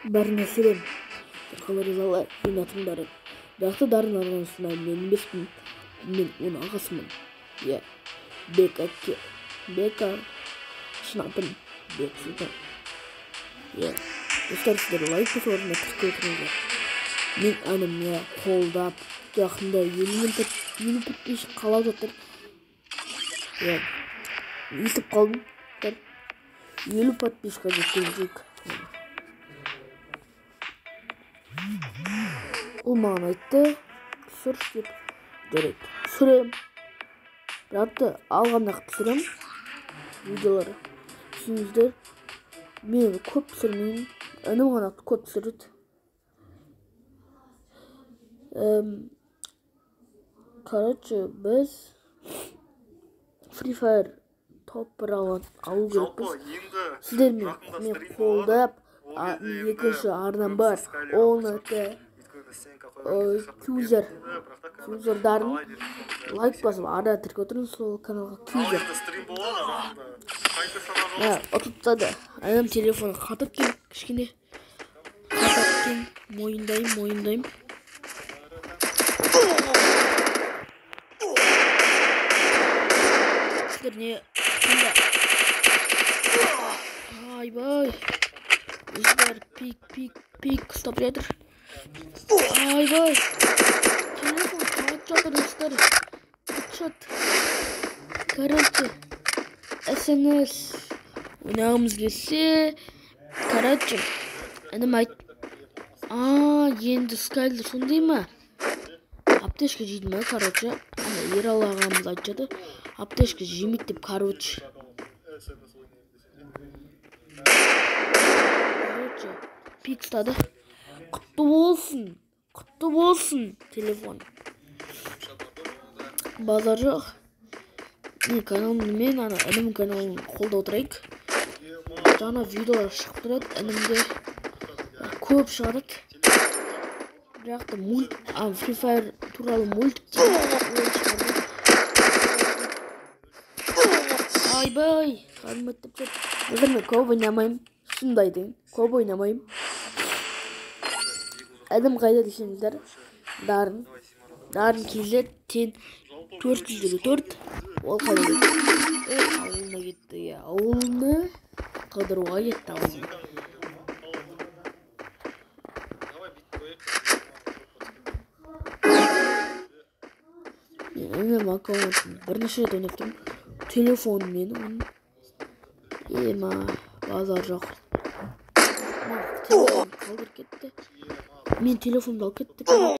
Бәріне сәлем. Қаларызалар, мен атымдарым. Жақсы дарын арнасына мен емеспін. Мен оның ағасымын. Иә, Бека әке. Бека шын атым Бек Сұлтан. Иә, достар, сіздер лайк басып орнына тіркеліп отырыңыздар. Мен әніме қолдап, жақында 50 подписчик қалап жатыр. Иә, естіп қалдым. 50 подписчикқа жеткізейік. Ол маған айтты, түсір деп, жарайды, түсірем. Бірақ алғанда түсірем видеолары. Түсініңіздер, мен көп түсірмеймін, інім ғана көп түсіреді. Короче, біз Free Fire топ 1 алу керекпіз. Сіздермен қолдап, екінші арнам бар. Оның аты Кюзердарын лайк басып ара тіркеп отырыңыз сол каналға. Кюзер. Отыптады. Адам телефоны қатып кен, кішкене қатып кен. Мойындайым. Сіздер не қанда? Айбай. Сіздер пик ұстап жатыр. Айбай. Телефон қалып жатыр достар. Отчет. Короче. СНС. Ойнағымыз келсе. Короче. Інім айт. Енді скайлер сондай ма? Аптешке жейді ма, короче. Ерал ағамыз айтады. Аптешке жемейді деп, короче. Пик ұстады. Құтты болсын телефон. Базар жоқ. Мен каналыммен інім каналын қолда отырайық. Жаңа видеолар шығып тұрады. Інімде көп шығарады. Бірақ та Free Fire туралы мультик шығарды. Айбай, қарметтіп жат. Қазір мен көп ойнамайым. Шындайды, көп ойнамайым. Әдім қайда десеңіздер, дарын кезет тен 404. Ол қайда кетті? Ауылына кетті, ауылына қыдыруға кетті ауылына. Мен әңгім аккаунтын бірнеше рет ойнап тұрмын. Телефонмен базар жоқ. Телефон қалдыр кетті. Мен телефонды алып кетті.